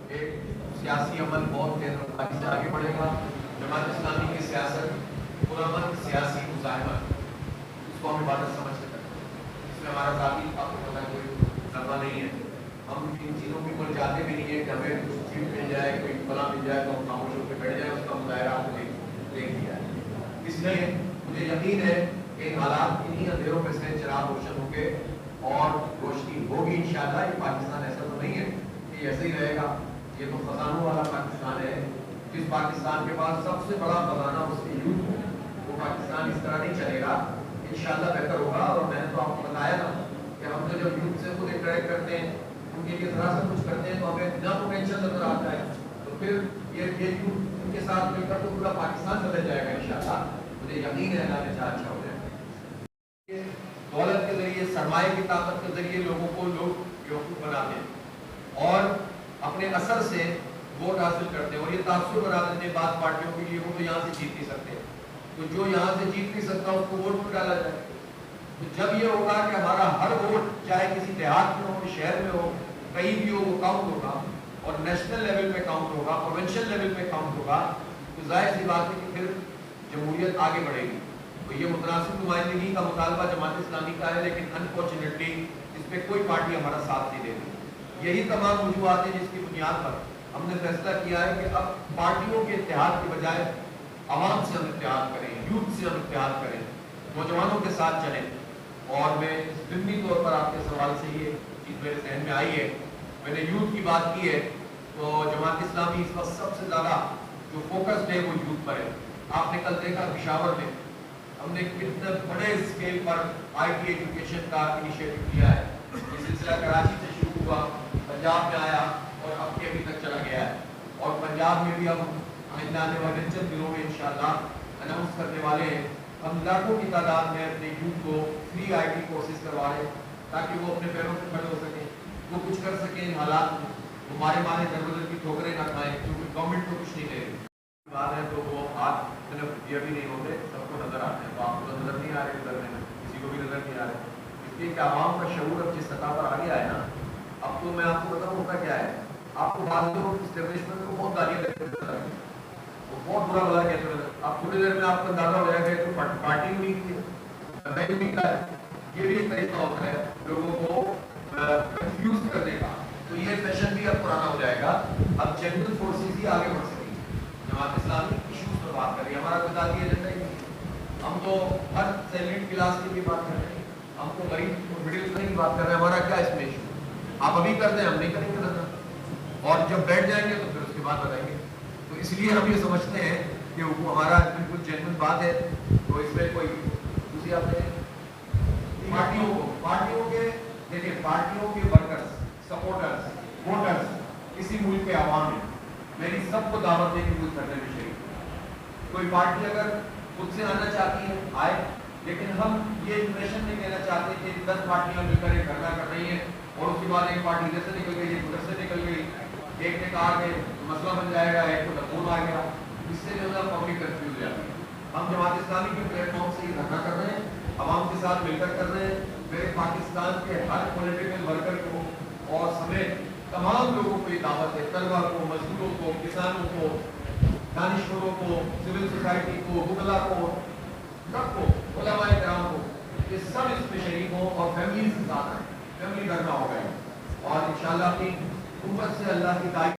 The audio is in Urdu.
ایک سیاسی عمل بہت تیز رفتاری سے آگے بڑھے گا. جماعت اسلامی کی سیاست پرامن سیاسی مزاحمت، اس کو ہم عبادت سمجھ کے کرتے ہیں. اس میں ہمارا ذاتی آپ کو پتہ کوئی نفع نہیں ہے. ہم ان چیزوں کی کوئی جاتے بھی نہیں ہے کہ ہمیں کچھ چیز مل جائے، کوئی فلاں مل جائے تو ہم خاموش ہو کے بیٹھ جائیں، اس کا مظاہرہ آپ نے دیکھ دیا ہے. اس لیے مجھے یقین ہے کہ حالات انہیں اندھیروں میں سے چراغ روشن ہوں گے اور روشنی ہوگی انشاءاللہ. یہ پاکستان ایسا تو نہیں ہے کہ ایسے ہی رہے گا. یہ تو خزانوں والا پاکستان ہے. جس پاکستان کے پاس سب سے بڑا خزانہ اس کی یوتھ ہے، وہ پاکستان اس طرح نہیں چلے گا. انشاءاللہ بہتر ہوگا. اور میں نے تو آپ کو بتایا نا کہ ہم تو جب یوتھ سے خود انٹریکٹ کرتے ہیں، ان کے لیے ذرا سا کچھ کرتے ہیں تو ہمیں نہ پوٹینشیل نظر آتا ہے. تو پھر یہ یوتھ ان کے ساتھ مل کر تو پورا پاکستان بدل جائے گا انشاءاللہ. مجھے یقین ہے اللہ نے چاہا اچھا ہو جائے گا. دولت کے ذریعے، سرمایہ کی طاقت کے ذریعے لوگوں کو لوگ بیوقوف بناتے ہیں اور اپنے اثر سے ووٹ حاصل کرتے ہیں. اور یہ تاثر بنا دیتے ہیں بعض پارٹیوں کے لیے، وہ تو یہاں سے جیت نہیں سکتے، تو جو یہاں سے جیت نہیں سکتا اس کو ووٹ میں ڈالا جائے. تو جب یہ ہوگا کہ ہمارا ہر ووٹ چاہے کسی دیہات میں ہو، شہر میں ہو، کہیں بھی ہو، وہ کاؤنٹ ہوگا اور نیشنل لیول پہ کاؤنٹ ہوگا، پروونشل لیول پہ کاؤنٹ ہوگا، تو ظاہر سی بات ہے کہ پھر جمہوریت آگے بڑھے گی. تو یہ متناسب نمائندگی کا مطالبہ جماعت اسلامی کا ہے، لیکن انفارچونیٹلی اس پہ کوئی پارٹی ہمارا ساتھ نہیں دے رہی. یہی تمام وجوہات ہیں جس کی بنیاد پر ہم نے فیصلہ کیا ہے کہ اب پارٹیوں کے اتحاد کے بجائے عوام سے ہم اتحاد کریں، یوتھ سے ہم اتحاد کریں، نوجوانوں کے ساتھ چلیں. اور میں ضمنی طور پر آپ کے سوال سے یہ چیز میرے ذہن میں آئی ہے، میں نے یوتھ کی بات کی ہے تو جماعت اسلامی اس وقت سب سے زیادہ جو فوکسڈ ہے وہ یوتھ پر ہے. آپ نے کل دیکھا پشاور میں ہم نے کتنے بڑے scale per I T education کا انیشیٹو کیا ہے. یہ سلسلہ کراچی سے شروع ہوا، پنجاب میں آیا اور اب کے ابھی تک چلا گیا ہے. اور پنجاب میں بھی ہم آنے والے چند دنوں میں انشاءاللہ اناؤنس کرنے والے ہیں. ہم لاکھوں کی تعداد میں اپنے یوتھ کو فری آئی ٹی کورسز کروا رہے ہیں تاکہ وہ اپنے پیروں پہ کھڑے ہو سکیں، وہ کچھ کر سکیں ان حالات میں، ہمارے مارے در کی ٹھوکریں نہ کھائیں کیونکہ گورنمنٹ کو کچھ نہیں دے رہی. بات ہے تو وہ ہاتھ صرف یہ بھی نہیں ہوتے، سب کو نظر آتے ہیں. تو آپ کو نظر نہیں آ رہے گزرنے میں، کسی کو بھی نظر نہیں آ رہے، اس لیے کہ عوام کا شعور اب جس سطح پر آ گیا ہے نا. اب تو میں آپ کو بتاؤں ہوتا کیا ہے، آپ کو بعض لوگ اسٹیبلشمنٹ کو بہت گالیاں دیتے ہیں، وہ بہت برا بلا کہتے ہیں. اب تھوڑی دیر میں آپ کو اندازہ ہو جائے گا کہ پارٹی نہیں کی ہے. یہ بھی ایک طریقہ ہوتا ہے لوگوں کو کنفیوز کرنے کا. تو یہ فیشن بھی اب پرانا ہو جائے گا. اب جنرل فورسز ہی آگے بڑھ سکیں گی. جماعت اسلامی ایشوز پر بات کر رہی ہے، ہمارا بتاتی ایجنڈا ہی نہیں. ہم تو ہر سیلریڈ کلاس کی بھی بات کر رہے ہیں، ہم تو غریب مڈل کلاس کی بات کر رہے ہیں. ہمارا کیا اس میں ایشو؟ آپ ابھی کرتے ہیں، ہم نہیں کریں گے نظر، اور جب بیٹھ جائیں گے تو پھر اس کے بعد بتائیں گے. تو اس لیے ہم یہ سمجھتے ہیں کہ وہ ہمارا بالکل جینوئن بات ہے. تو اس میں کوئی دوسری آپ نے پارٹیوں کے دیکھیں، پارٹیوں کے ورکرز، سپورٹرز، ووٹرز کسی ملک کے عوام ہیں، میری سب کو دعوت ہے کہ ملک کرنے میں شریک. کوئی پارٹی اگر خود سے آنا چاہتی ہے آئے، لیکن ہم یہ امپریشن نہیں دینا چاہتے کہ 10 پارٹیاں مل کر ایک دھرنا کر رہی ہیں اور اس کے بعد ایک پارٹی ادھر سے نکل گئی، ایک ادھر سے نکل گئی، ایک نے کہا کہ مسئلہ بن جائے گا، ایک کو ڈبون آ گیا. اس سے جو ہے پبلک کنفیوز ہو جاتی ہے. ہم جماعت اسلامی کے پلیٹ فارم سے یہ دھرنا کر رہے ہیں، عوام کے ساتھ مل کر کر رہے ہیں. میرے پاکستان کے ہر پولیٹیکل ورکر کو اور سمیت تمام لوگوں کو یہ دعوت ہے، طلبا کو، مزدوروں کو، کسانوں کو، دانشوروں کو، سول سوسائٹی کو، وکلاء کو، سب کو، علماء کرام کو، یہ سب اس میں شریک ہوں اور فیملیز کے ساتھ آئیں. فیملی دھرنا ہوگا اور انشاءاللہ اپنی امت سے اللہ کی تعریف